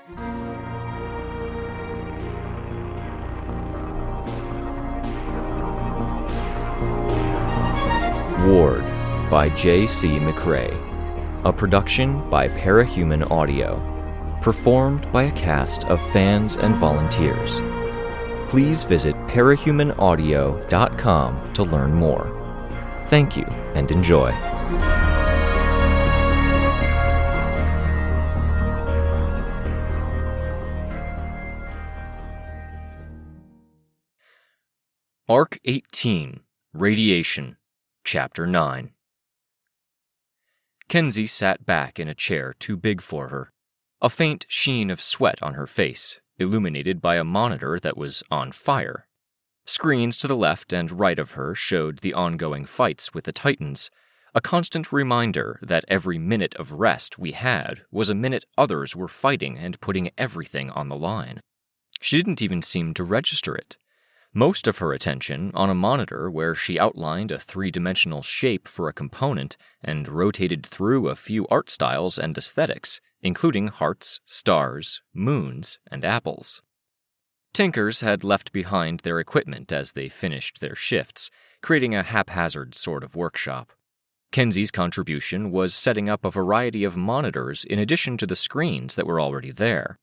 Ward by J.C. McRae, a production by Parahuman Audio, performed by a cast of fans and volunteers. Please visit parahumanaudio.com to learn more. Thank you and enjoy. Arc 18, Radiation, Chapter 9. Kenzie sat back in a chair too big for her, a faint sheen of sweat on her face, illuminated by a monitor that was on fire. Screens to the left and right of her showed the ongoing fights with the Titans, a constant reminder that every minute of rest we had was a minute others were fighting and putting everything on the line. She didn't even seem to register it. Most of her attention on a monitor where she outlined a three-dimensional shape for a component and rotated through a few art styles and aesthetics, including hearts, stars, moons, and apples. Tinkers had left behind their equipment as they finished their shifts, creating a haphazard sort of workshop. Kenzie's contribution was setting up a variety of monitors in addition to the screens that were already there.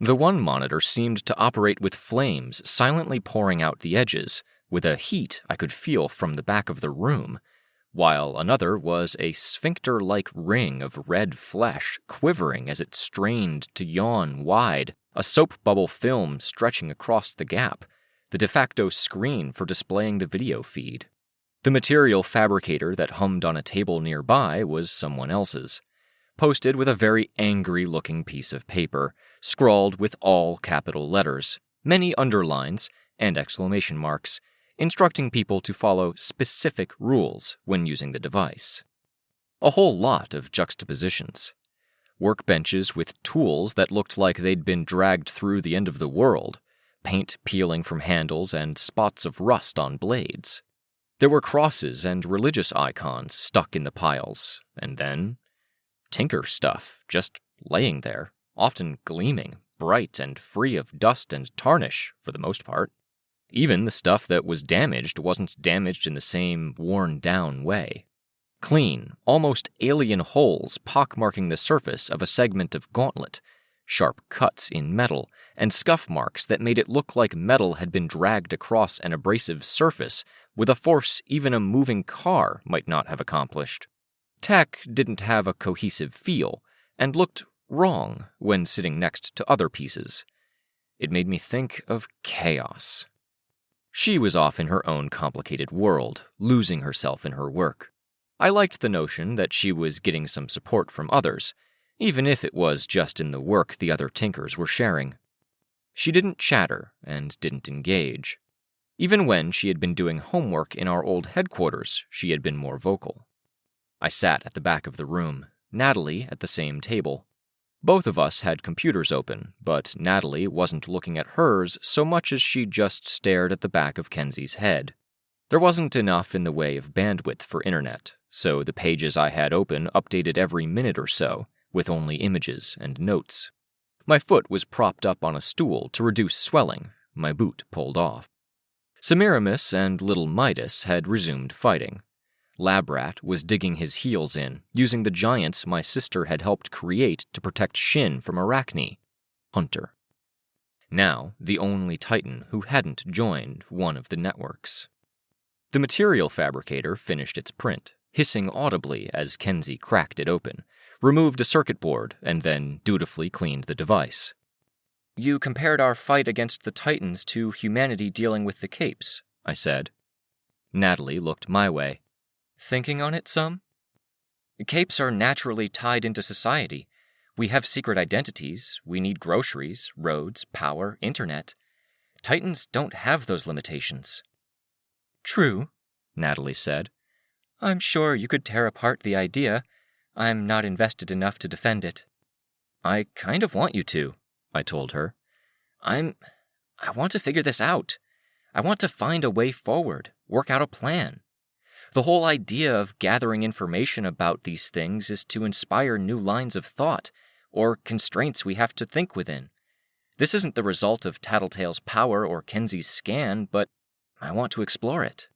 The one monitor seemed to operate with flames silently pouring out the edges, with a heat I could feel from the back of the room, while another was a sphincter-like ring of red flesh quivering as it strained to yawn wide, a soap bubble film stretching across the gap, the de facto screen for displaying the video feed. The material fabricator that hummed on a table nearby was someone else's, posted with a very angry-looking piece of paper, scrawled with all capital letters, many underlines, and exclamation marks, instructing people to follow specific rules when using the device. A whole lot of juxtapositions. Workbenches with tools that looked like they'd been dragged through the end of the world, paint peeling from handles and spots of rust on blades. There were crosses and religious icons stuck in the piles, and then tinker stuff just laying there, often gleaming, bright and free of dust and tarnish for the most part. Even the stuff that was damaged wasn't damaged in the same worn-down way. Clean, almost alien holes pockmarking the surface of a segment of gauntlet, sharp cuts in metal, and scuff marks that made it look like metal had been dragged across an abrasive surface with a force even a moving car might not have accomplished. Tech didn't have a cohesive feel, and looked wrong when sitting next to other pieces. It made me think of chaos. She was off in her own complicated world, losing herself in her work. I liked the notion that she was getting some support from others, even if it was just in the work the other Tinkers were sharing. She didn't chatter and didn't engage. Even when she had been doing homework in our old headquarters, she had been more vocal. I sat at the back of the room, Natalie at the same table. Both of us had computers open, but Natalie wasn't looking at hers so much as she just stared at the back of Kenzie's head. There wasn't enough in the way of bandwidth for internet, so the pages I had open updated every minute or so, with only images and notes. My foot was propped up on a stool to reduce swelling, my boot pulled off. Semiramis and little Midas had resumed fighting. Labrat was digging his heels in, using the giants my sister had helped create to protect Shin from Arachne, Hunter. Now, the only Titan who hadn't joined one of the networks. The material fabricator finished its print, hissing audibly as Kenzie cracked it open, removed a circuit board, and then dutifully cleaned the device. "You compared our fight against the Titans to humanity dealing with the Capes," I said. Natalie looked my way. "Thinking on it some?" "Capes are naturally tied into society. We have secret identities, we need groceries, roads, power, internet. Titans don't have those limitations." "True," Natalie said. "I'm sure you could tear apart the idea. I'm not invested enough to defend it." "I kind of want you to," I told her. I want to figure this out. I want to find a way forward, work out a plan. The whole idea of gathering information about these things is to inspire new lines of thought, or constraints we have to think within. This isn't the result of Tattletale's power or Kenzie's scan, but I want to explore it."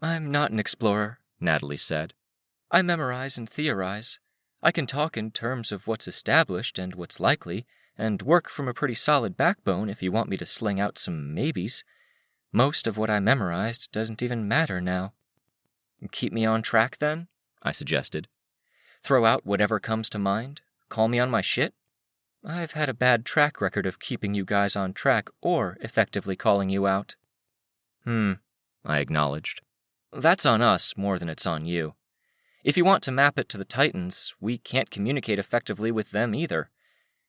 "I'm not an explorer," Natalie said. "I memorize and theorize. I can talk in terms of what's established and what's likely, and work from a pretty solid backbone if you want me to sling out some maybes. Most of what I memorized doesn't even matter now." "Keep me on track, then?" I suggested. "Throw out whatever comes to mind? Call me on my shit?" "I've had a bad track record of keeping you guys on track or effectively calling you out." I acknowledged. "That's on us more than it's on you. If you want to map it to the Titans, we can't communicate effectively with them either.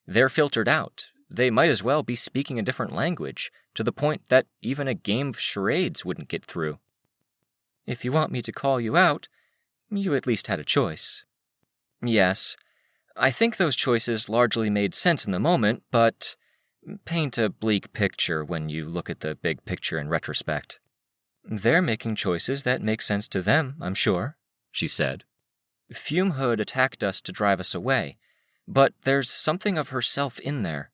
They're filtered out. They might as well be speaking a different language, to the point that even a game of charades wouldn't get through." "If you want me to call you out, you at least had a choice." "Yes. I think those choices largely made sense in the moment, but paint a bleak picture when you look at the big picture in retrospect." "They're making choices that make sense to them, I'm sure," she said. "Fume Hood attacked us to drive us away, but there's something of herself in there.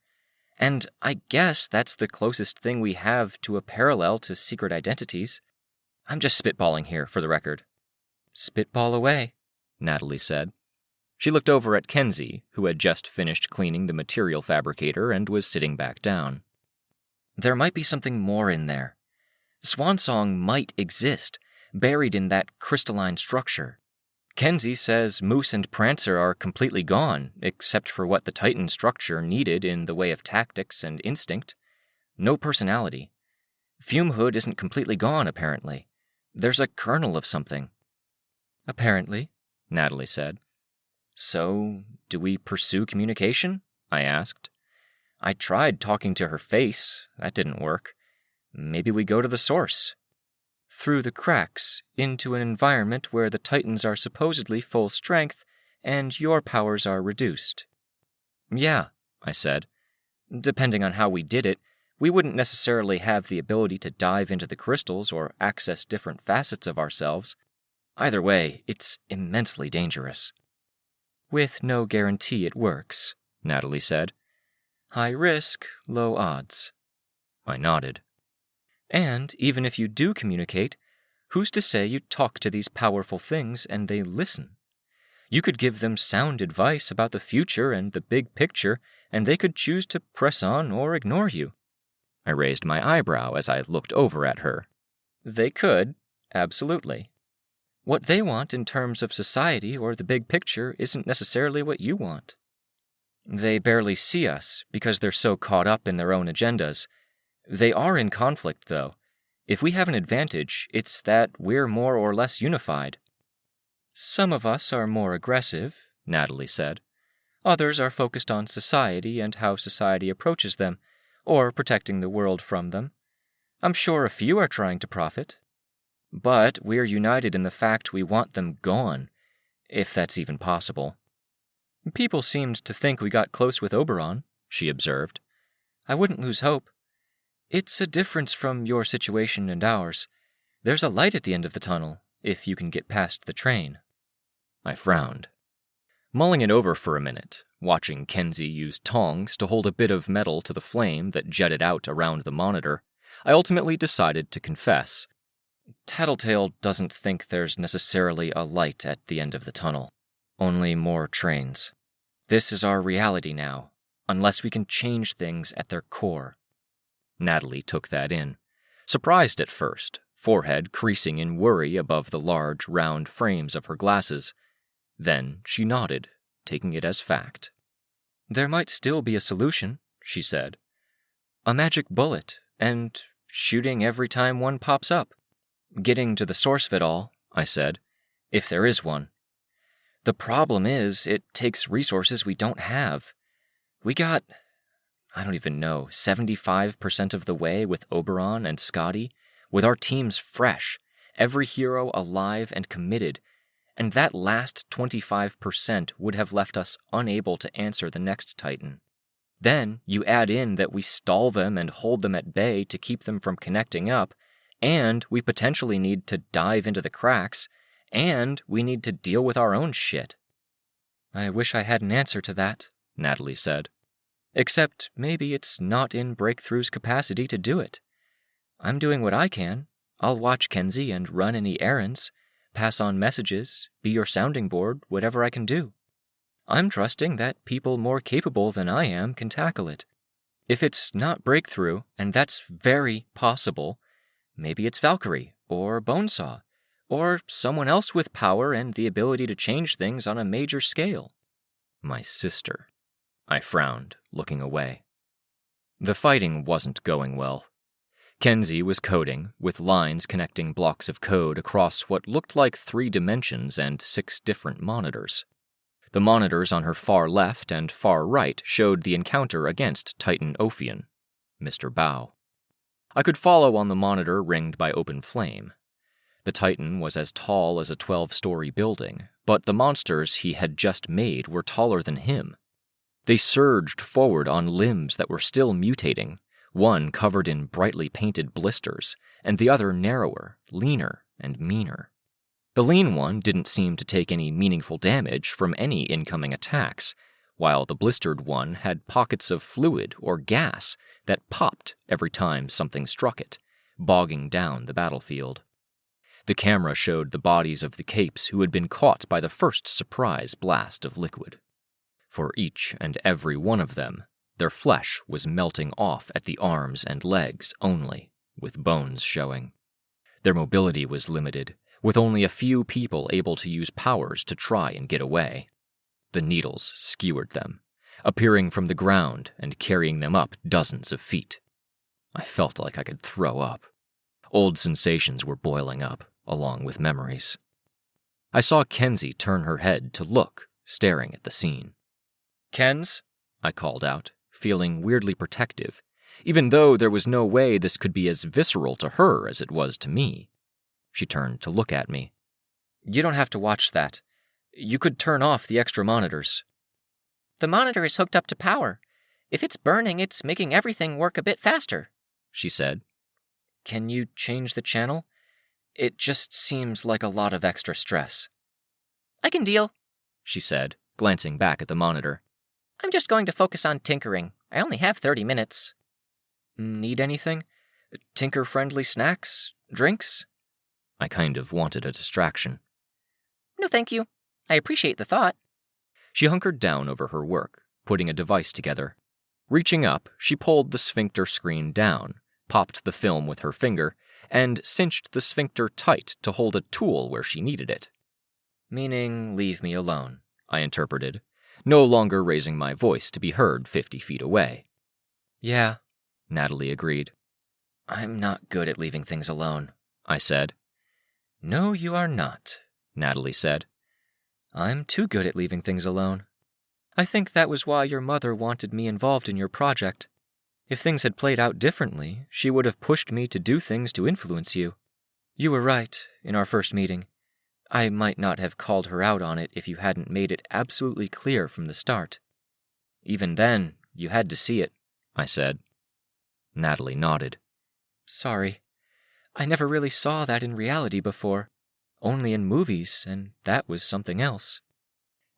And I guess that's the closest thing we have to a parallel to secret identities. I'm just spitballing here, for the record." "Spitball away," Natalie said. She looked over at Kenzie, who had just finished cleaning the material fabricator and was sitting back down. "There might be something more in there. Swansong might exist, buried in that crystalline structure. Kenzie says Moose and Prancer are completely gone, except for what the Titan structure needed in the way of tactics and instinct. No personality. Fume Hood isn't completely gone, apparently. There's a kernel of something." "Apparently," Natalie said. "So, do we pursue communication?" I asked. "I tried talking to her face. That didn't work. Maybe we go to the source." "Through the cracks, into an environment where the Titans are supposedly full strength and your powers are reduced." "Yeah," I said. "Depending on how we did it, we wouldn't necessarily have the ability to dive into the crystals or access different facets of ourselves. Either way, it's immensely dangerous." "With no guarantee it works," Natalie said. "High risk, low odds." I nodded. "And even if you do communicate, who's to say you talk to these powerful things and they listen? You could give them sound advice about the future and the big picture, and they could choose to press on or ignore you." I raised my eyebrow as I looked over at her. "They could, absolutely. What they want in terms of society or the big picture isn't necessarily what you want. They barely see us because they're so caught up in their own agendas. They are in conflict, though. If we have an advantage, it's that we're more or less unified." "Some of us are more aggressive," Natalie said. "Others are focused on society and how society approaches them, or protecting the world from them. I'm sure a few are trying to profit. But we're united in the fact we want them gone, if that's even possible." "People seemed to think we got close with Oberon," she observed. "I wouldn't lose hope. It's a difference from your situation and ours. There's a light at the end of the tunnel, if you can get past the train." I frowned. Mulling it over for a minute, watching Kenzie use tongs to hold a bit of metal to the flame that jetted out around the monitor, I ultimately decided to confess. Tattletale doesn't think there's necessarily a light at the end of the tunnel. Only more trains. This is our reality now, unless we can change things at their core. Natalie took that in, surprised at first, forehead creasing in worry above the large, round frames of her glasses. Then she nodded, taking it as fact. "There might still be a solution," she said. "A magic bullet, and shooting every time one pops up. Getting to the source of it all," I said, "if there is one. The problem is, it takes resources we don't have. We got, I don't even know, 75% of the way with Oberon and Scotty, with our teams fresh, every hero alive and committed, and that last 25% would have left us unable to answer the next Titan. Then you add in that we stall them and hold them at bay to keep them from connecting up, and we potentially need to dive into the cracks, and we need to deal with our own shit." "I wish I had an answer to that," Natalie said. "Except maybe it's not in Breakthrough's capacity to do it. I'm doing what I can. I'll watch Kenzie and run any errands, pass on messages, be your sounding board, whatever I can do. I'm trusting that people more capable than I am can tackle it. If it's not Breakthrough, and that's very possible, maybe it's Valkyrie, or Bonesaw, or someone else with power and the ability to change things on a major scale." My sister. I frowned, looking away. The fighting wasn't going well. Kenzie was coding, with lines connecting blocks of code across what looked like 3 dimensions and 6 different monitors. The monitors on her far left and far right showed the encounter against Titan Ophion, Mr. Bao. I could follow on the monitor ringed by open flame. The Titan was as tall as a 12-story building, but the monsters he had just made were taller than him. They surged forward on limbs that were still mutating, one covered in brightly painted blisters, and the other narrower, leaner, and meaner. The lean one didn't seem to take any meaningful damage from any incoming attacks, while the blistered one had pockets of fluid or gas that popped every time something struck it, bogging down the battlefield. The camera showed the bodies of the capes who had been caught by the first surprise blast of liquid. For each and every one of them, their flesh was melting off at the arms and legs only, with bones showing. Their mobility was limited, with only a few people able to use powers to try and get away. The needles skewered them, appearing from the ground and carrying them up dozens of feet. I felt like I could throw up. Old sensations were boiling up, along with memories. I saw Kenzie turn her head to look, staring at the scene. "Kens?" I called out, feeling weirdly protective, even though there was no way this could be as visceral to her as it was to me. She turned to look at me. "You don't have to watch that. You could turn off the extra monitors." "The monitor is hooked up to power. If it's burning, it's making everything work a bit faster," she said. "Can you change the channel? It just seems like a lot of extra stress." "I can deal," she said, glancing back at the monitor. "I'm just going to focus on tinkering. I only have 30 minutes. "Need anything? Tinker-friendly snacks? Drinks?" I kind of wanted a distraction. "No, thank you. I appreciate the thought." She hunkered down over her work, putting a device together. Reaching up, she pulled the sphincter screen down, popped the film with her finger, and cinched the sphincter tight to hold a tool where she needed it. "Meaning, leave me alone," I interpreted, no longer raising my voice to be heard 50 feet away. "Yeah," Natalie agreed. "I'm not good at leaving things alone," I said. "No, you are not," Natalie said. "I'm too good at leaving things alone. I think that was why your mother wanted me involved in your project. If things had played out differently, she would have pushed me to do things to influence you. You were right in our first meeting. I might not have called her out on it if you hadn't made it absolutely clear from the start. Even then, you had to see it," I said. Natalie nodded. "Sorry. I never really saw that in reality before. Only in movies, and that was something else."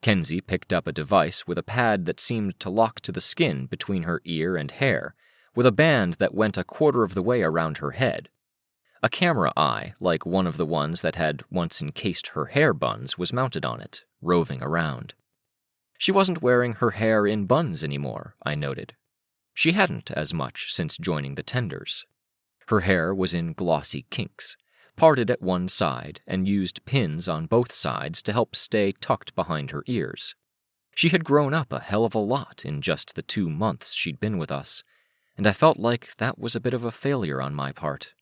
Kenzie picked up a device with a pad that seemed to lock to the skin between her ear and hair, with a band that went a quarter of the way around her head. A camera eye, like one of the ones that had once encased her hair buns, was mounted on it, roving around. She wasn't wearing her hair in buns anymore, I noted. She hadn't as much since joining the Tenders. Her hair was in glossy kinks, parted at one side and used pins on both sides to help stay tucked behind her ears. She had grown up a hell of a lot in just the 2 months she'd been with us, and I felt like that was a bit of a failure on my part.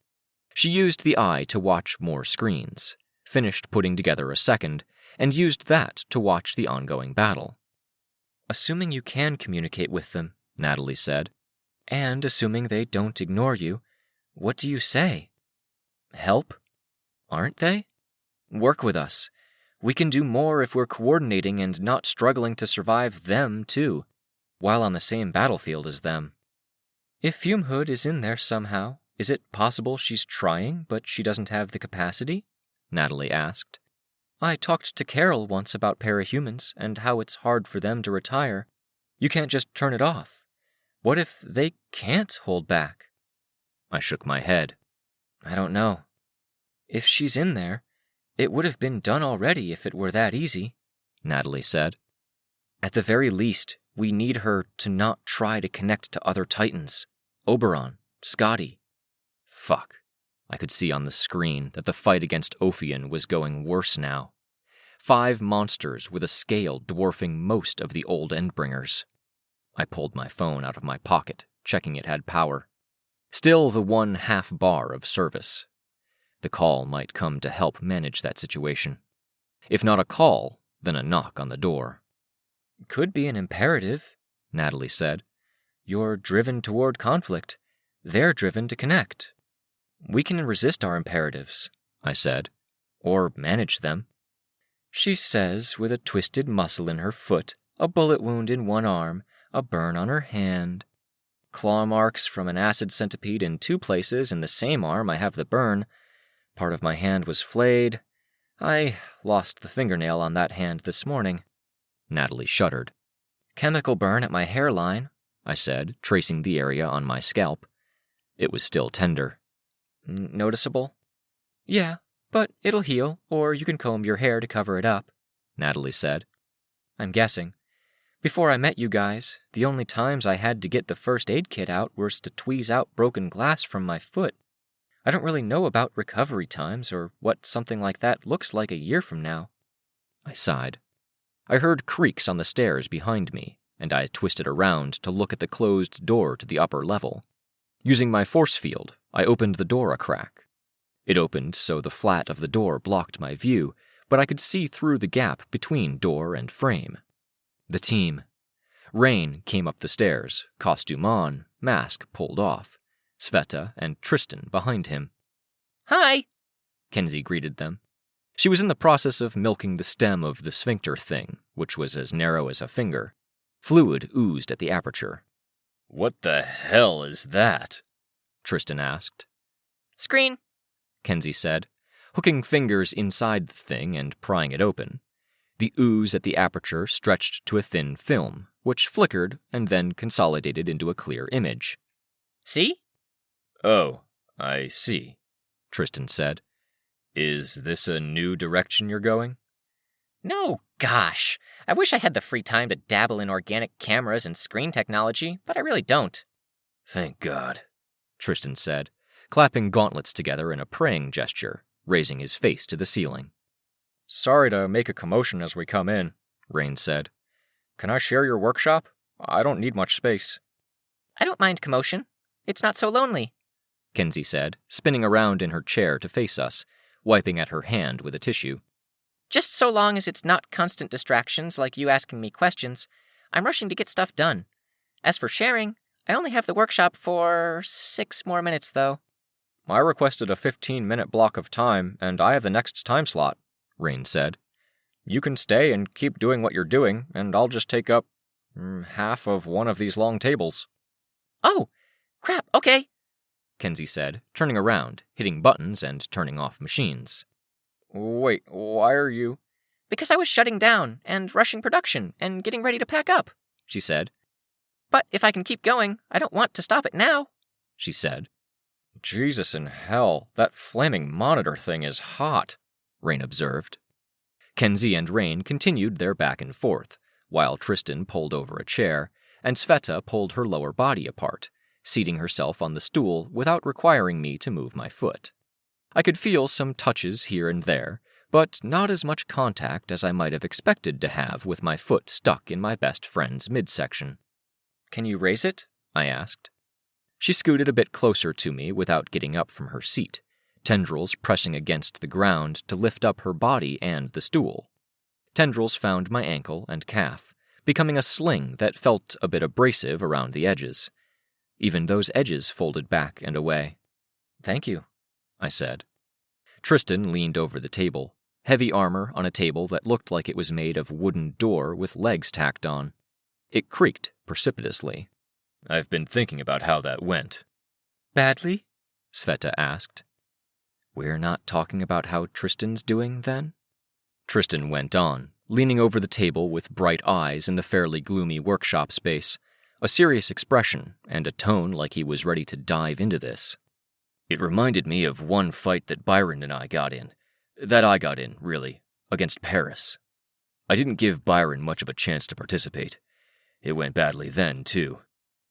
She used the eye to watch more screens, finished putting together a second, and used that to watch the ongoing battle. "Assuming you can communicate with them," Natalie said, "and assuming they don't ignore you, what do you say? Help? Aren't they? Work with us. We can do more if we're coordinating and not struggling to survive them, too, while on the same battlefield as them. If Fumehood is in there somehow, is it possible she's trying, but she doesn't have the capacity?" Natalie asked. "I talked to Carol once about parahumans and how it's hard for them to retire. You can't just turn it off. What if they can't hold back? I shook my head. I don't know. If she's in there, it would have been done already if it were that easy, Natalie said. At the very least, we need her to not try to connect to other Titans. Oberon, Scotty. Fuck. I could see on the screen that the fight against Ophion was going worse now. 5 monsters with a scale dwarfing most of the old Endbringers. I pulled my phone out of my pocket, checking it had power. Still the 1/2 bar of service. The call might come to help manage that situation. If not a call, then a knock on the door. Could be an imperative, Natalie said. You're driven toward conflict. They're driven to connect. We can resist our imperatives, I said, or manage them. She says, with a twisted muscle in her foot, a bullet wound in one arm, a burn on her hand. Claw marks from an acid centipede in 2 places. In the same arm I have the burn. Part of my hand was flayed. I lost the fingernail on that hand this morning. Natalie shuddered. Chemical burn at my hairline, I said, tracing the area on my scalp. It was still tender. Noticeable? Yeah, but it'll heal, or you can comb your hair to cover it up, Natalie said. I'm guessing. Before I met you guys, the only times I had to get the first aid kit out was to tweeze out broken glass from my foot. I don't really know about recovery times or what something like that looks like a year from now. I sighed. I heard creaks on the stairs behind me, and I twisted around to look at the closed door to the upper level. Using my force field, I opened the door a crack. It opened so the flat of the door blocked my view, but I could see through the gap between door and frame. The team. Rein came up the stairs, costume on, mask pulled off. Sveta and Tristan behind him. Hi! Kenzie greeted them. She was in the process of milking the stem of the sphincter thing, which was as narrow as a finger. Fluid oozed at the aperture. What the hell is that? Tristan asked. Screen, Kenzie said, hooking fingers inside the thing and prying it open. The ooze at the aperture stretched to a thin film, which flickered and then consolidated into a clear image. See? Oh, I see, Tristan said. Is this a new direction you're going? No, gosh. I wish I had the free time to dabble in organic cameras and screen technology, but I really don't. Thank God, Tristan said, clapping gauntlets together in a praying gesture, raising his face to the ceiling. Sorry to make a commotion as we come in, Rein said. Can I share your workshop? I don't need much space. I don't mind commotion. It's not so lonely, Kenzie said, spinning around in her chair to face us, wiping at her hand with a tissue. Just so long as it's not constant distractions like you asking me questions. I'm rushing to get stuff done. As for sharing, I only have the workshop for 6 more minutes, though. I requested a 15-minute block of time, and I have the next time slot, Rein said. You can stay and keep doing what you're doing, and I'll just take up half of one of these long tables. Oh, crap, okay, Kenzie said, turning around, hitting buttons and turning off machines. Wait, why are you? Because I was shutting down and rushing production and getting ready to pack up, she said. But if I can keep going, I don't want to stop it now, she said. Jesus in hell, that flaming monitor thing is hot, Rein observed. Kenzie and Rein continued their back and forth, while Tristan pulled over a chair, and Sveta pulled her lower body apart, seating herself on the stool without requiring me to move my foot. I could feel some touches here and there, but not as much contact as I might have expected to have with my foot stuck in my best friend's midsection. Can you raise it? I asked. She scooted a bit closer to me without getting up from her seat, tendrils pressing against the ground to lift up her body and the stool. Tendrils found my ankle and calf, becoming a sling that felt a bit abrasive around the edges. Even those edges folded back and away. Thank you, I said. Tristan leaned over the table, heavy armor on a table that looked like it was made of wooden door with legs tacked on. It creaked precipitously. I've been thinking about how that went. Badly? Sveta asked. We're not talking about how Tristan's doing, then? Tristan went on, leaning over the table with bright eyes in the fairly gloomy workshop space, a serious expression and a tone like he was ready to dive into this. It reminded me of one fight that Byron and I got in. That I got in, really, against Paris. I didn't give Byron much of a chance to participate. It went badly then, too.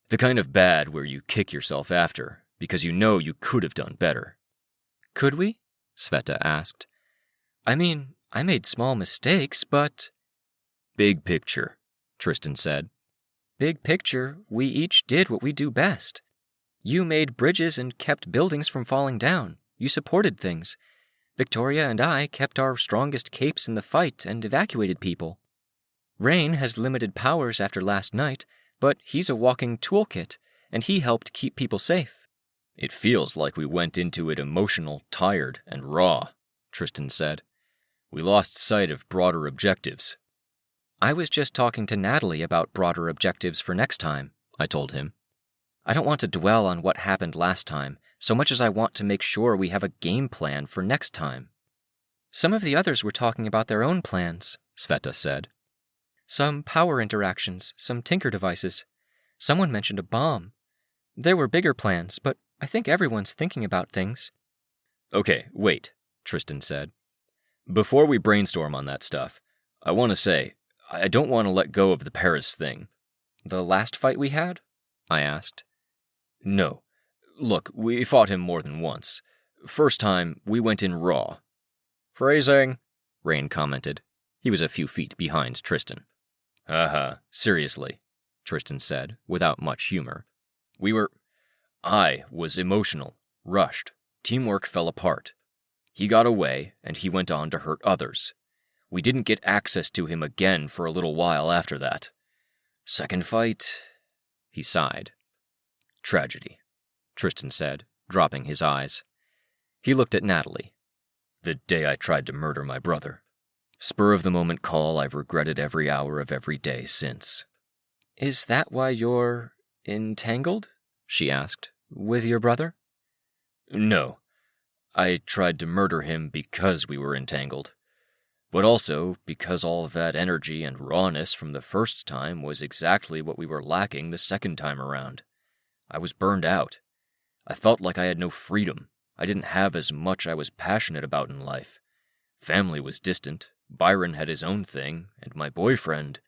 The kind of bad where you kick yourself after, because you know you could have done better. Could we? Sveta asked. I mean, I made small mistakes, but... Big picture, Tristan said. Big picture, we each did what we do best. You made bridges and kept buildings from falling down. You supported things. Victoria and I kept our strongest capes in the fight and evacuated people. Rein has limited powers after last night, but he's a walking toolkit, and he helped keep people safe. It feels like we went into it emotional, tired, and raw, Tristan said. We lost sight of broader objectives. I was just talking to Natalie about broader objectives for next time, I told him. I don't want to dwell on what happened last time, so much as I want to make sure we have a game plan for next time. Some of the others were talking about their own plans, Sveta said. Some power interactions, some tinker devices. Someone mentioned a bomb. There were bigger plans, but I think everyone's thinking about things. Okay, wait, Tristan said. Before we brainstorm on that stuff, I want to say, I don't want to let go of the Paris thing. The last fight we had? I asked. No. Look, we fought him more than once. First time, we went in raw. Phrasing, Rein commented. He was a few feet behind Tristan. Seriously, Tristan said, without much humor. I was emotional, rushed. Teamwork fell apart. He got away, and he went on to hurt others. We didn't get access to him again for a little while after that. Second fight, he sighed. Tragedy, Tristan said, dropping his eyes. He looked at Natalie. The day I tried to murder my brother. Spur-of-the-moment call I've regretted every hour of every day since. Is that why you're entangled? She asked. With your brother? No. I tried to murder him because we were entangled. But also because all of that energy and rawness from the first time was exactly what we were lacking the second time around. I was burned out. I felt like I had no freedom. I didn't have as much I was passionate about in life. Family was distant. Byron had his own thing, and my boyfriend...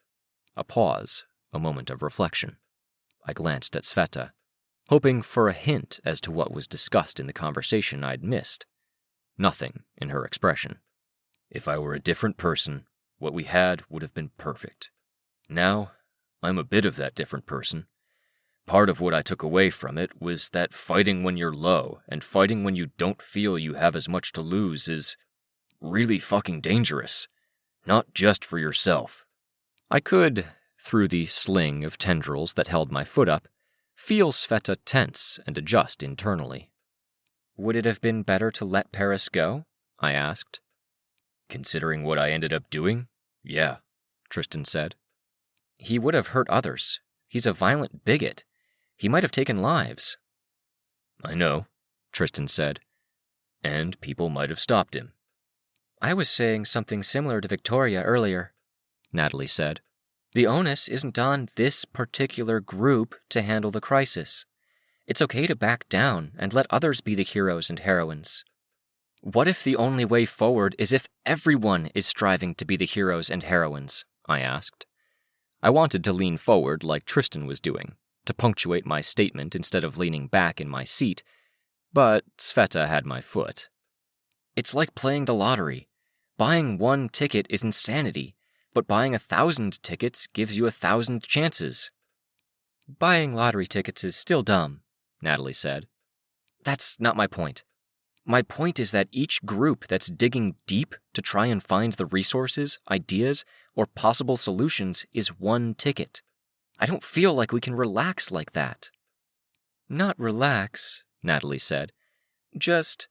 A pause, a moment of reflection. I glanced at Sveta, hoping for a hint as to what was discussed in the conversation I'd missed. Nothing in her expression. If I were a different person, what we had would have been perfect. Now, I'm a bit of that different person. Part of what I took away from it was that fighting when you're low and fighting when you don't feel you have as much to lose is really fucking dangerous. Not just for yourself. I could, through the sling of tendrils that held my foot up, feel Sveta tense and adjust internally. Would it have been better to let Paris go? I asked. Considering what I ended up doing? Yeah, Tristan said. He would have hurt others. He's a violent bigot. He might have taken lives. I know, Tristan said. And people might have stopped him. I was saying something similar to Victoria earlier, Natalie said. The onus isn't on this particular group to handle the crisis. It's okay to back down and let others be the heroes and heroines. What if the only way forward is if everyone is striving to be the heroes and heroines? I asked. I wanted to lean forward like Tristan was doing, to punctuate my statement instead of leaning back in my seat, but Sveta had my foot. It's like playing the lottery. Buying one ticket is insanity, but buying 1,000 tickets gives you 1,000 chances. Buying lottery tickets is still dumb, Natalie said. That's not my point. My point is that each group that's digging deep to try and find the resources, ideas, or possible solutions is one ticket. I don't feel like we can relax like that. Not relax, Natalie said. Just,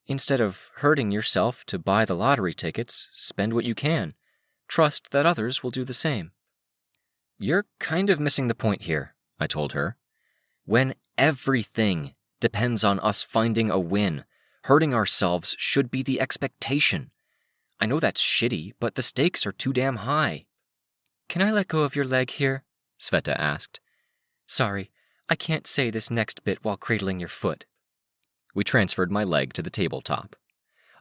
instead of hurting yourself to buy the lottery tickets, spend what you can. Trust that others will do the same. You're kind of missing the point here, I told her. When everything depends on us finding a win, hurting ourselves should be the expectation. I know that's shitty, but the stakes are too damn high. Can I let go of your leg here? Sveta asked. Sorry, I can't say this next bit while cradling your foot. We transferred my leg to the tabletop.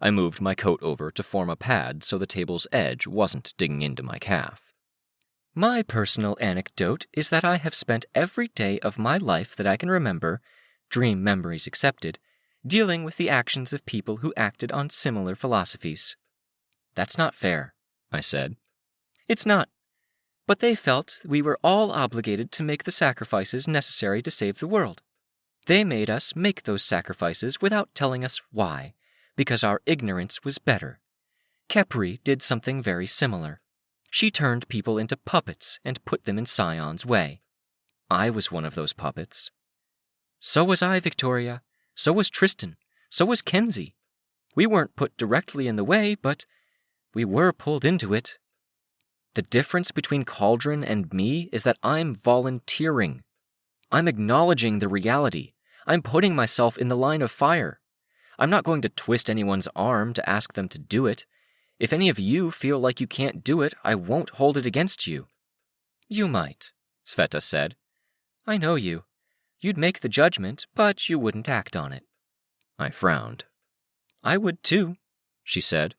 I moved my coat over to form a pad so the table's edge wasn't digging into my calf. My personal anecdote is that I have spent every day of my life that I can remember, dream memories excepted, dealing with the actions of people who acted on similar philosophies. That's not fair, I said. It's not. But they felt we were all obligated to make the sacrifices necessary to save the world. They made us make those sacrifices without telling us why, because our ignorance was better. Khepri did something very similar. She turned people into puppets and put them in Scion's way. I was one of those puppets. So was I, Victoria. So was Tristan. So was Kenzie. We weren't put directly in the way, but we were pulled into it. The difference between Cauldron and me is that I'm volunteering. I'm acknowledging the reality. I'm putting myself in the line of fire. I'm not going to twist anyone's arm to ask them to do it. If any of you feel like you can't do it, I won't hold it against you. You might, Sveta said. I know you. You'd make the judgment, but you wouldn't act on it. I frowned. I would too, she said.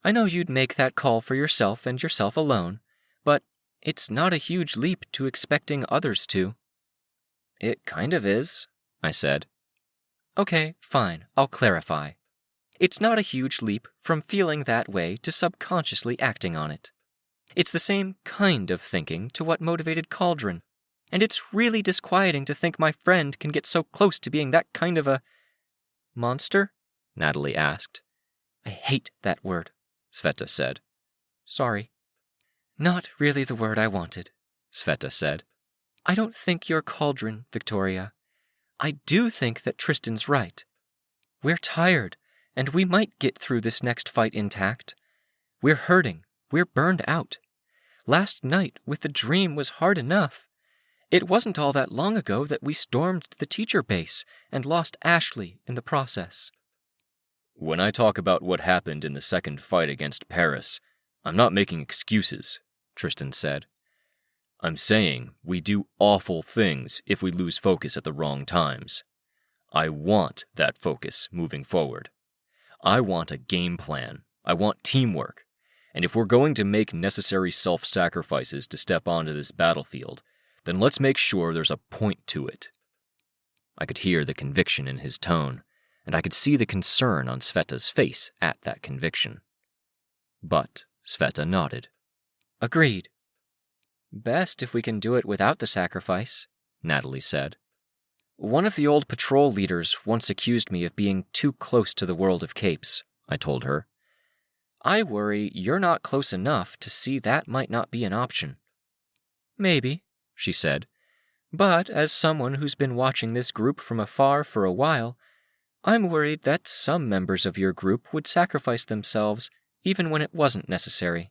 I know you'd make that call for yourself and yourself alone, but it's not a huge leap to expecting others to. It kind of is, I said. Okay, fine, I'll clarify. It's not a huge leap from feeling that way to subconsciously acting on it. It's the same kind of thinking to what motivated Cauldron, and it's really disquieting to think my friend can get so close to being that kind of a monster? Natalie asked. I hate that word, Sveta said. Sorry. Not really the word I wanted, Sveta said. I don't think you're Cauldron, Victoria. I do think that Tristan's right. We're tired, and we might get through this next fight intact. We're hurting. We're burned out. Last night with the dream was hard enough. It wasn't all that long ago that we stormed the teacher base and lost Ashley in the process. When I talk about what happened in the second fight against Paris, I'm not making excuses, Tristan said. I'm saying we do awful things if we lose focus at the wrong times. I want that focus moving forward. I want a game plan. I want teamwork. And if we're going to make necessary self-sacrifices to step onto this battlefield, then let's make sure there's a point to it. I could hear the conviction in his tone, and I could see the concern on Sveta's face at that conviction. But Sveta nodded. Agreed. Best if we can do it without the sacrifice, Natalie said. One of the old patrol leaders once accused me of being too close to the world of capes, I told her. I worry you're not close enough to see that might not be an option. Maybe, she said, but as someone who's been watching this group from afar for a while, I'm worried that some members of your group would sacrifice themselves even when it wasn't necessary.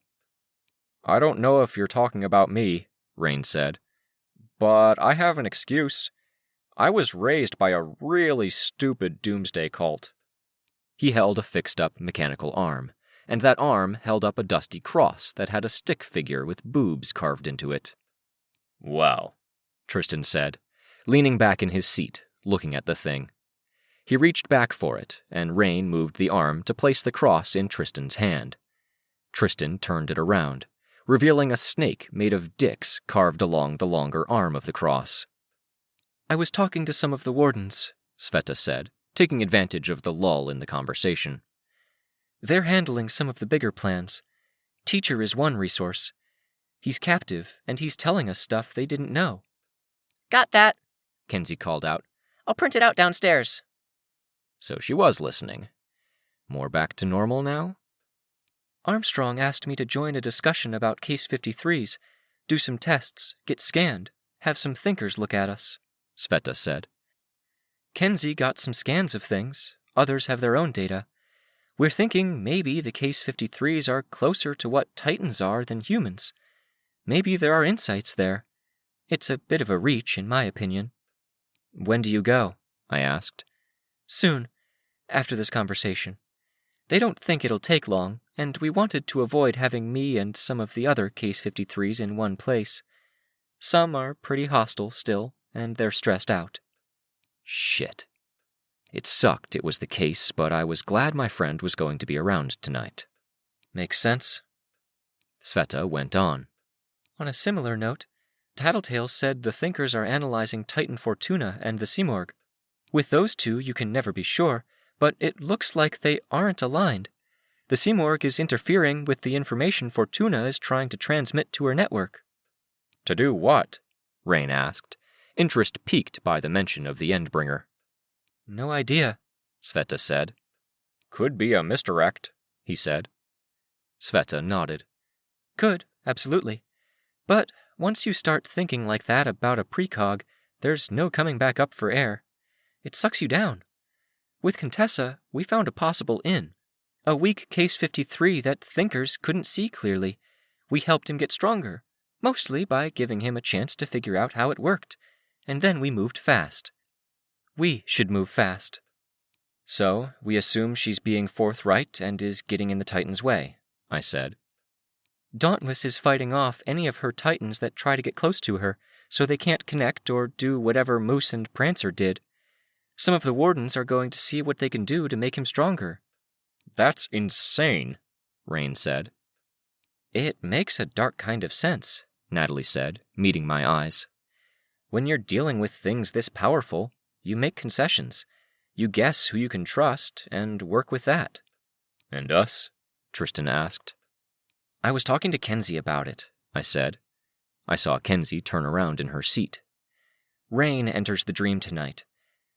I don't know if you're talking about me, Rein said, but I have an excuse. I was raised by a really stupid doomsday cult. He held a fixed-up mechanical arm, and that arm held up a dusty cross that had a stick figure with boobs carved into it. Wow, Tristan said, leaning back in his seat, looking at the thing. He reached back for it, and Rein moved the arm to place the cross in Tristan's hand. Tristan turned it around, revealing a snake made of dicks carved along the longer arm of the cross. I was talking to some of the wardens, Sveta said, taking advantage of the lull in the conversation. They're handling some of the bigger plans. Teacher is one resource. He's captive, and he's telling us stuff they didn't know. Got that, Kenzie called out. I'll print it out downstairs. So she was listening. More back to normal now? Armstrong asked me to join a discussion about Case 53s, do some tests, get scanned, have some thinkers look at us, Sveta said. Kenzie got some scans of things. Others have their own data. We're thinking maybe the Case 53s are closer to what Titans are than humans. Maybe there are insights there. It's a bit of a reach, in my opinion. When do you go? I asked. Soon, after this conversation. They don't think it'll take long, and we wanted to avoid having me and some of the other Case 53s in one place. Some are pretty hostile still, and they're stressed out. Shit. It sucked it was the case, but I was glad my friend was going to be around tonight. Makes sense. Sveta went on. On a similar note, Tattletale said the Thinkers are analyzing Titan Fortuna and the Simorg. With those two, you can never be sure, but it looks like they aren't aligned. The Simorg is interfering with the information Fortuna is trying to transmit to her network. To do what? Rein asked, interest piqued by the mention of the Endbringer. No idea, Sveta said. Could be a misdirect, he said. Sveta nodded. Could, absolutely. But once you start thinking like that about a precog, there's no coming back up for air. It sucks you down. With Contessa, we found a possible in. A weak Case 53 that Thinkers couldn't see clearly. We helped him get stronger, mostly by giving him a chance to figure out how it worked, and then we moved fast. We should move fast. So, we assume she's being forthright and is getting in the Titan's way, I said. Dauntless is fighting off any of her Titans that try to get close to her, so they can't connect or do whatever Moose and Prancer did. Some of the Wardens are going to see what they can do to make him stronger. That's insane, Rein said. It makes a dark kind of sense, Natalie said, meeting my eyes. When you're dealing with things this powerful, you make concessions. You guess who you can trust and work with that. And us? Tristan asked. I was talking to Kenzie about it, I said. I saw Kenzie turn around in her seat. Rein enters the dream tonight.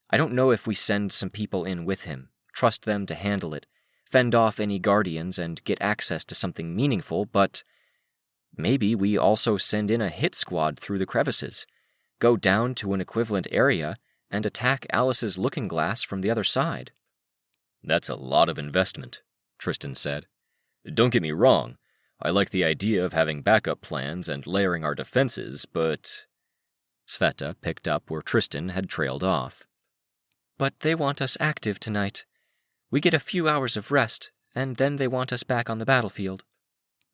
I don't know if we send some people in with him, trust them to handle it, fend off any guardians and get access to something meaningful, but maybe we also send in a hit squad through the crevices, go down to an equivalent area, and attack Alice's looking glass from the other side. That's a lot of investment, Tristan said. Don't get me wrong, I like the idea of having backup plans and layering our defenses, but... Sveta picked up where Tristan had trailed off. But they want us active tonight. We get a few hours of rest, and then they want us back on the battlefield.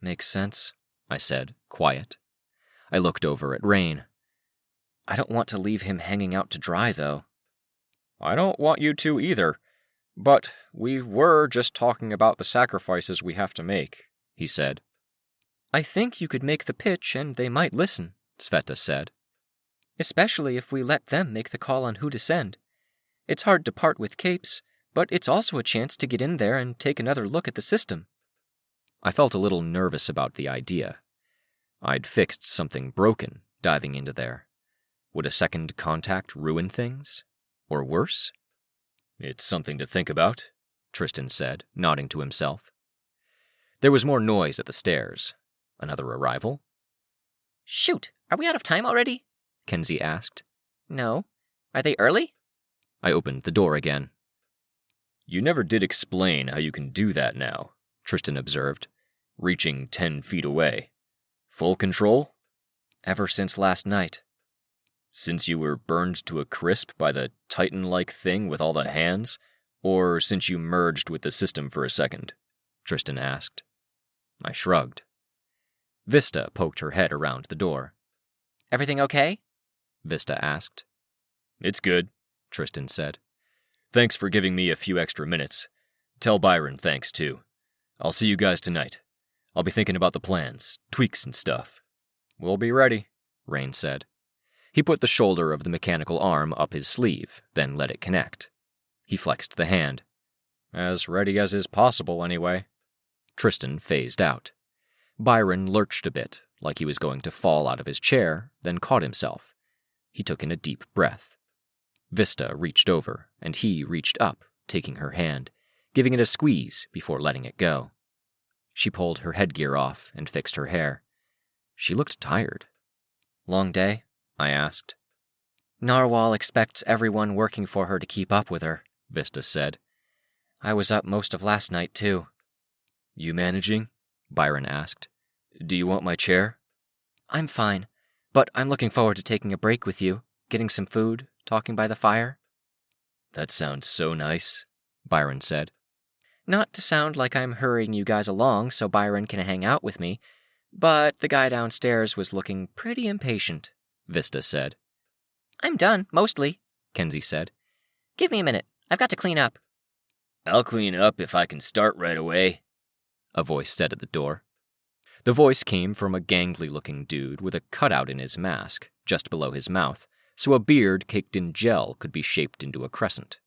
Makes sense, I said, quiet. I looked over at Rein. I don't want to leave him hanging out to dry, though. I don't want you to either, but we were just talking about the sacrifices we have to make, he said. I think you could make the pitch and they might listen, Sveta said. Especially if we let them make the call on who to send. It's hard to part with capes, but it's also a chance to get in there and take another look at the system. I felt a little nervous about the idea. I'd fixed something broken diving into there. Would a second contact ruin things? Or worse? It's something to think about, Tristan said, nodding to himself. There was more noise at the stairs. Another arrival? Shoot, are we out of time already? Kenzie asked. No. Are they early? I opened the door again. You never did explain how you can do that now, Tristan observed, reaching 10 feet away. Full control? Ever since last night. Since you were burned to a crisp by the Titan-like thing with all the hands, or since you merged with the system for a second? Tristan asked. I shrugged. Vista poked her head around the door. Everything okay? Vista asked. It's good, Tristan said. Thanks for giving me a few extra minutes. Tell Byron thanks, too. I'll see you guys tonight. I'll be thinking about the plans, tweaks and stuff. We'll be ready, Rein said. He put the shoulder of the mechanical arm up his sleeve, then let it connect. He flexed the hand. As ready as is possible, anyway. Tristan phased out. Byron lurched a bit, like he was going to fall out of his chair, then caught himself. He took in a deep breath. Vista reached over, and he reached up, taking her hand, giving it a squeeze before letting it go. She pulled her headgear off and fixed her hair. She looked tired. Long day? I asked. Narwhal expects everyone working for her to keep up with her, Vista said. I was up most of last night, too. You managing? Byron asked. Do you want my chair? I'm fine, but I'm looking forward to taking a break with you, getting some food, talking by the fire. That sounds so nice, Byron said. Not to sound like I'm hurrying you guys along so Byron can hang out with me, but the guy downstairs was looking pretty impatient, Vista said. I'm done, mostly, Kenzie said. Give me a minute. I've got to clean up. I'll clean up if I can start right away, a voice said at the door. The voice came from a gangly-looking dude with a cutout in his mask, just below his mouth, so a beard caked in gel could be shaped into a crescent.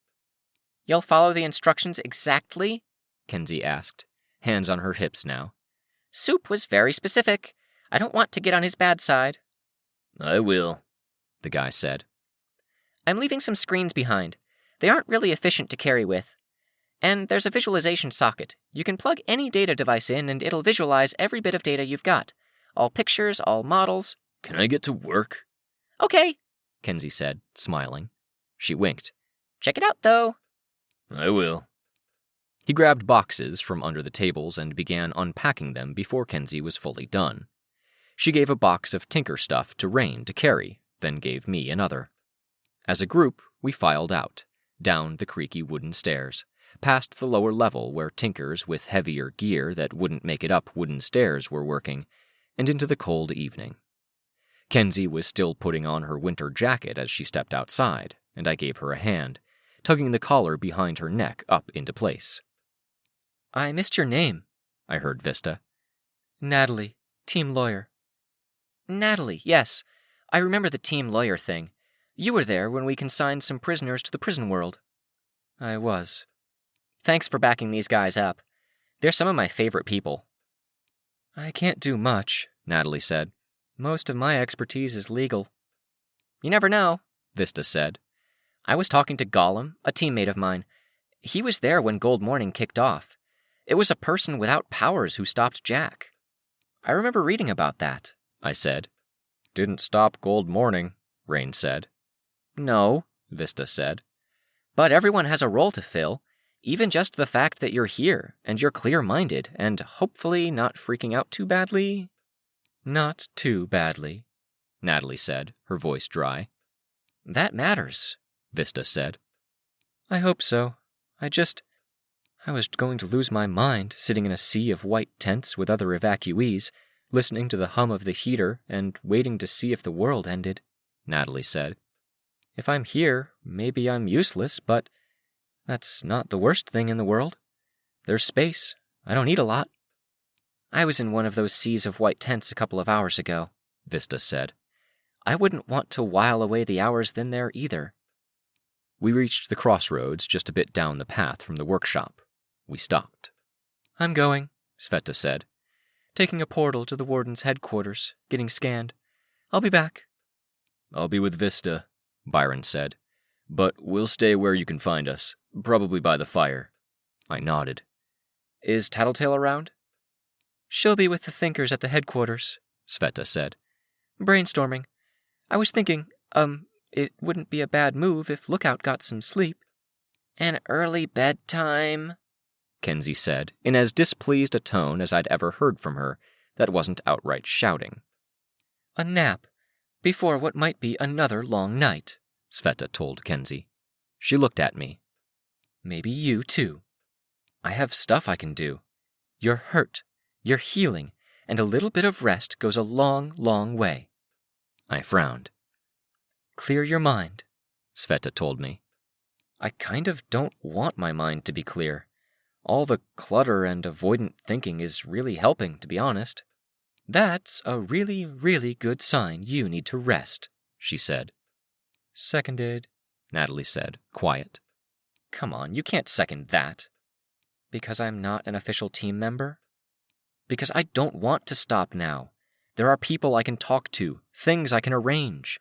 You'll follow the instructions exactly? Kenzie asked, hands on her hips now. Soup was very specific. I don't want to get on his bad side. I will, the guy said. I'm leaving some screens behind. They aren't really efficient to carry with. And there's a visualization socket. You can plug any data device in and it'll visualize every bit of data you've got. All pictures, all models. Can I get to work? Okay, Kenzie said, smiling. She winked. Check it out, though. I will. He grabbed boxes from under the tables and began unpacking them before Kenzie was fully done. She gave a box of Tinker stuff to Rein to carry, then gave me another. As a group, we filed out, down the creaky wooden stairs, past the lower level where Tinkers with heavier gear that wouldn't make it up wooden stairs were working, and into the cold evening. Kenzie was still putting on her winter jacket as she stepped outside, and I gave her a hand, tugging the collar behind her neck up into place. I missed your name, I heard Vista. Natalie, team lawyer. Natalie, yes. I remember the team lawyer thing. You were there when we consigned some prisoners to the prison world. I was. Thanks for backing these guys up. They're some of my favorite people. I can't do much, Natalie said. Most of my expertise is legal. You never know, Vista said. I was talking to Gollum, a teammate of mine. He was there when Gold Morning kicked off. It was a person without powers who stopped Jack. I remember reading about that, I said. Didn't stop Gold Morning, Rein said. No, Vista said. But everyone has a role to fill. Even just the fact that you're here, and you're clear-minded, and hopefully not freaking out too badly. Not too badly, Natalie said, her voice dry. That matters, Vista said. I hope so. I was going to lose my mind sitting in a sea of white tents with other evacuees, listening to the hum of the heater and waiting to see if the world ended, Natalie said. If I'm here, maybe I'm useless, but that's not the worst thing in the world. There's space. I don't need a lot. I was in one of those seas of white tents a couple of hours ago, Vista said. I wouldn't want to while away the hours then there either. We reached the crossroads just a bit down the path from the workshop. We stopped. I'm going, Sveta said. Taking a portal to the warden's headquarters, getting scanned. I'll be back. I'll be with Vista, Byron said. But we'll stay where you can find us, probably by the fire. I nodded. Is Tattletale around? She'll be with the thinkers at the headquarters, Sveta said. Brainstorming. I was thinking, it wouldn't be a bad move if Lookout got some sleep. An early bedtime, Kenzie said, in as displeased a tone as I'd ever heard from her that wasn't outright shouting. A nap, before what might be another long night, Sveta told Kenzie. She looked at me. Maybe you too. I have stuff I can do. You're hurt, you're healing, and a little bit of rest goes a long, long way. I frowned. Clear your mind, Sveta told me. I kind of don't want my mind to be clear. All the clutter and avoidant thinking is really helping, to be honest. That's a really, really good sign you need to rest, she said. Seconded, Natalie said, quiet. Come on, you can't second that. Because I'm not an official team member? Because I don't want to stop now. There are people I can talk to, things I can arrange.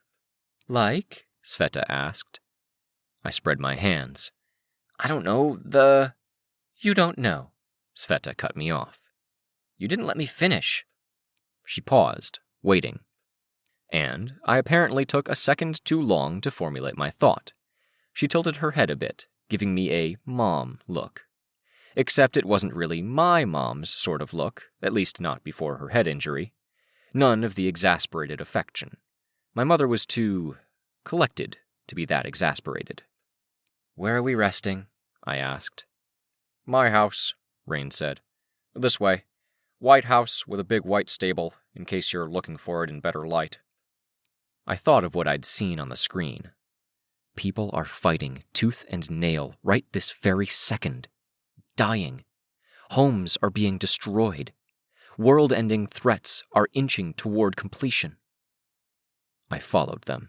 Like? Sveta asked. I spread my hands. I don't know, You don't know. Sveta cut me off. You didn't let me finish. She paused, waiting. And I apparently took a second too long to formulate my thought. She tilted her head a bit, giving me a mom look. Except it wasn't really my mom's sort of look, at least not before her head injury. None of the exasperated affection. My mother was too collected to be that exasperated. Where are we resting? I asked. My house, Rein said. This way. White house with a big white stable, in case you're looking for it in better light. I thought of what I'd seen on the screen. People are fighting tooth and nail right this very second. Dying. Homes are being destroyed. World-ending threats are inching toward completion. I followed them.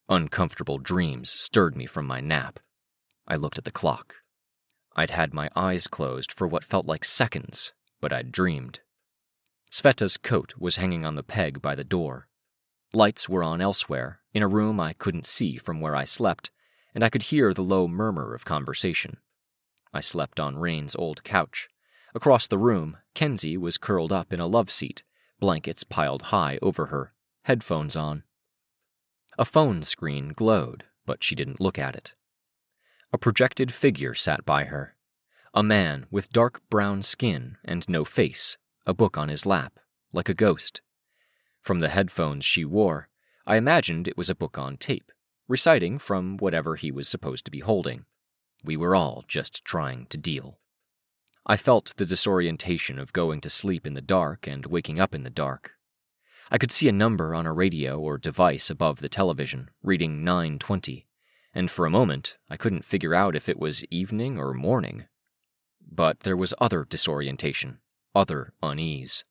Uncomfortable dreams stirred me from my nap. I looked at the clock. I'd had my eyes closed for what felt like seconds, but I'd dreamed. Sveta's coat was hanging on the peg by the door. Lights were on elsewhere, in a room I couldn't see from where I slept, and I could hear the low murmur of conversation. I slept on Rein's old couch. Across the room, Kenzie was curled up in a love seat, blankets piled high over her, headphones on. A phone screen glowed, but she didn't look at it. A projected figure sat by her. A man with dark brown skin and no face, a book on his lap, like a ghost. From the headphones she wore, I imagined it was a book on tape, reciting from whatever he was supposed to be holding. We were all just trying to deal. I felt the disorientation of going to sleep in the dark and waking up in the dark. I could see a number on a radio or device above the television, reading 9:20, and for a moment I couldn't figure out if it was evening or morning. But there was other disorientation, other unease.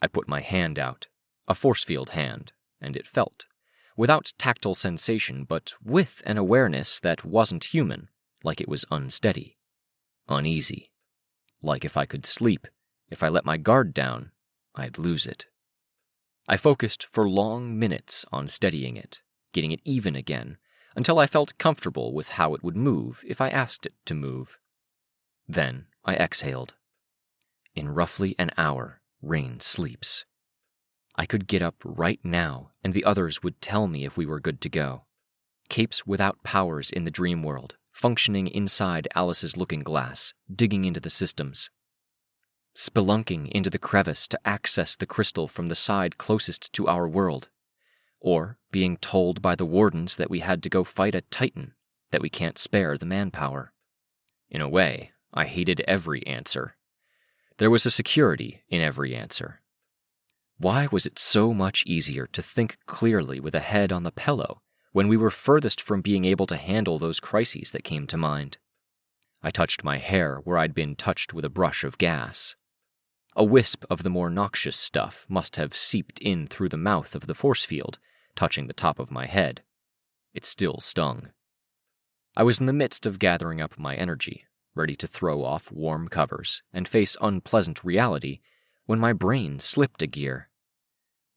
I put my hand out, a force field hand, and it felt, without tactile sensation but with an awareness that wasn't human, like it was unsteady, uneasy. Like if I could sleep, if I let my guard down, I'd lose it. I focused for long minutes on steadying it, getting it even again, until I felt comfortable with how it would move if I asked it to move. Then I exhaled. In roughly an hour, Rein sleeps. I could get up right now, and the others would tell me if we were good to go. Capes without powers in the dream world, functioning inside Alice's looking glass, digging into the systems. Spelunking into the crevice to access the crystal from the side closest to our world. Or being told by the wardens that we had to go fight a titan, that we can't spare the manpower. In a way, I hated every answer. There was a security in every answer. Why was it so much easier to think clearly with a head on the pillow when we were furthest from being able to handle those crises that came to mind? I touched my hair where I'd been touched with a brush of gas. A wisp of the more noxious stuff must have seeped in through the mouth of the force field, touching the top of my head. It still stung. I was in the midst of gathering up my energy, ready to throw off warm covers and face unpleasant reality, when my brain slipped a gear.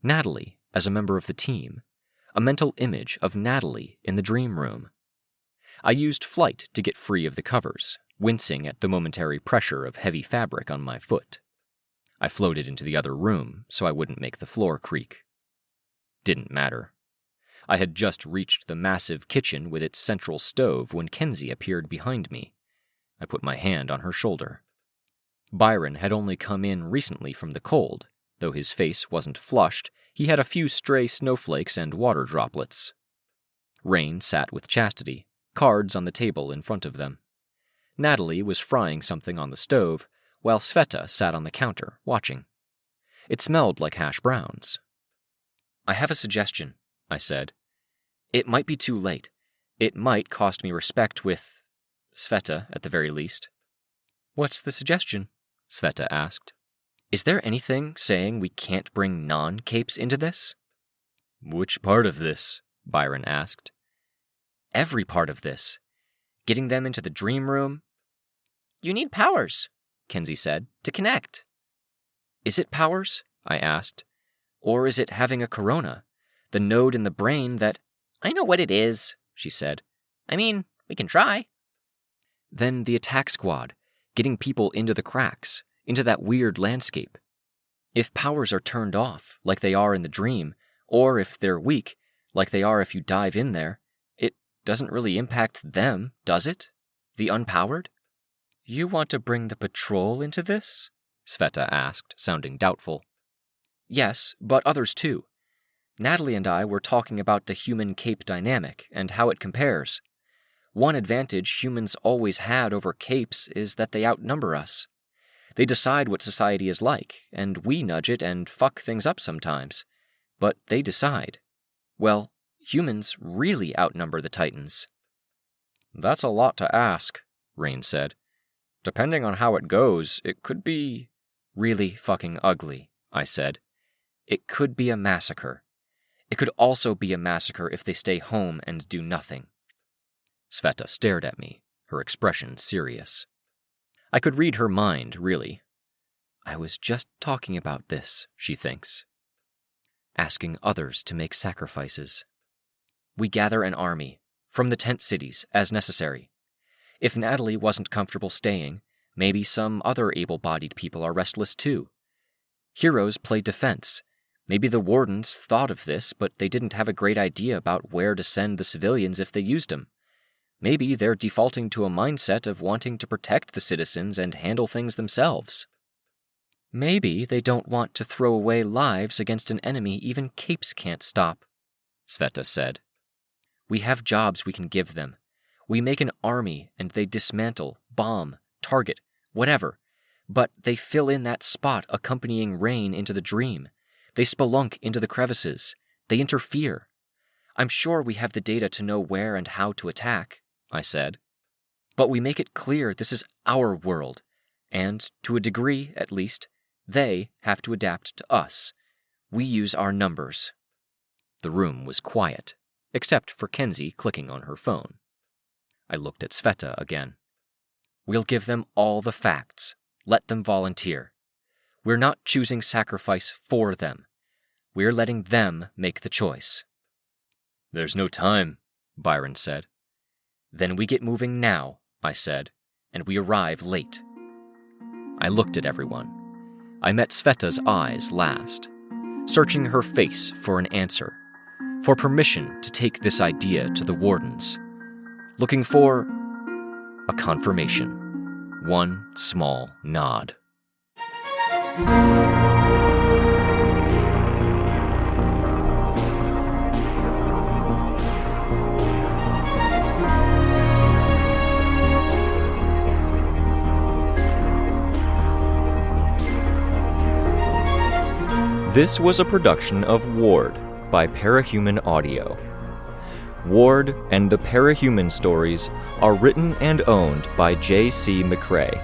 Natalie, as a member of the team, a mental image of Natalie in the dream room. I used flight to get free of the covers, wincing at the momentary pressure of heavy fabric on my foot. I floated into the other room so I wouldn't make the floor creak. Didn't matter. I had just reached the massive kitchen with its central stove when Kenzie appeared behind me. I put my hand on her shoulder. Byron had only come in recently from the cold. Though his face wasn't flushed, he had a few stray snowflakes and water droplets. Rein sat with Chastity, cards on the table in front of them. Natalie was frying something on the stove, while Sveta sat on the counter, watching. It smelled like hash browns. "I have a suggestion," I said. "It might be too late. It might cost me respect with Sveta, at the very least." "What's the suggestion?" Sveta asked. "Is there anything saying we can't bring non-capes into this?" "Which part of this?" Byron asked. "Every part of this. Getting them into the dream room." "You need powers," Kenzie said, "to connect." "Is it powers?" I asked. "Or is it having a corona? The node in the brain that—" "I know what it is," she said. "I mean, we can try." "Then the attack squad, getting people into the cracks, into that weird landscape. If powers are turned off, like they are in the dream, or if they're weak, like they are if you dive in there, it doesn't really impact them, does it? The unpowered?" "You want to bring the patrol into this?" Sveta asked, sounding doubtful. "Yes, but others too. Natalie and I were talking about the human-cape dynamic and how it compares. One advantage humans always had over capes is that they outnumber us. They decide what society is like, and we nudge it and fuck things up sometimes. But they decide. Well, humans really outnumber the Titans. That's a lot to ask, Rein said. Depending on how it goes, it could be really fucking ugly, I said. It could be a massacre. It could also be a massacre if they stay home and do nothing. Sveta stared at me, her expression serious. I could read her mind, really. I was just talking about this, she thinks. Asking others to make sacrifices. We gather an army, from the tent cities, as necessary. If Natalie wasn't comfortable staying, maybe some other able-bodied people are restless too. Heroes play defense. Maybe the wardens thought of this, but they didn't have a great idea about where to send the civilians if they used them. Maybe they're defaulting to a mindset of wanting to protect the citizens and handle things themselves. Maybe they don't want to throw away lives against an enemy even capes can't stop, Sveta said. We have jobs we can give them. We make an army and they dismantle, bomb, target, whatever. But they fill in that spot accompanying Rein into the dream. They spelunk into the crevices. They interfere. I'm sure we have the data to know where and how to attack, I said. But we make it clear this is our world, and, to a degree at least, they have to adapt to us. We use our numbers. The room was quiet, except for Kenzie clicking on her phone. I looked at Sveta again. We'll give them all the facts. Let them volunteer. We're not choosing sacrifice for them. We're letting them make the choice. There's no time, Byron said. Then we get moving now, I said, and we arrive late. I looked at everyone. I met Sveta's eyes last, searching her face for an answer, for permission to take this idea to the wardens, looking for a confirmation, one small nod. This was a production of Ward by Parahuman Audio. Ward and the Parahuman stories are written and owned by J.C. McCrae.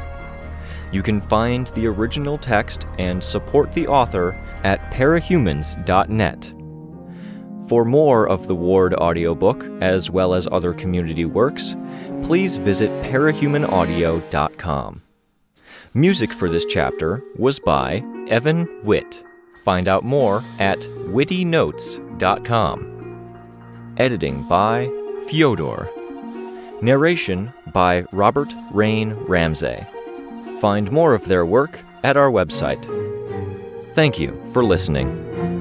You can find the original text and support the author at parahumans.net. For more of the Ward audiobook, as well as other community works, please visit parahumanaudio.com. Music for this chapter was by Evan Witt. Find out more at wittynotes.com. Editing by Fyodor. Narration by Robert Rein Ramsay. Find more of their work at our website. Thank you for listening.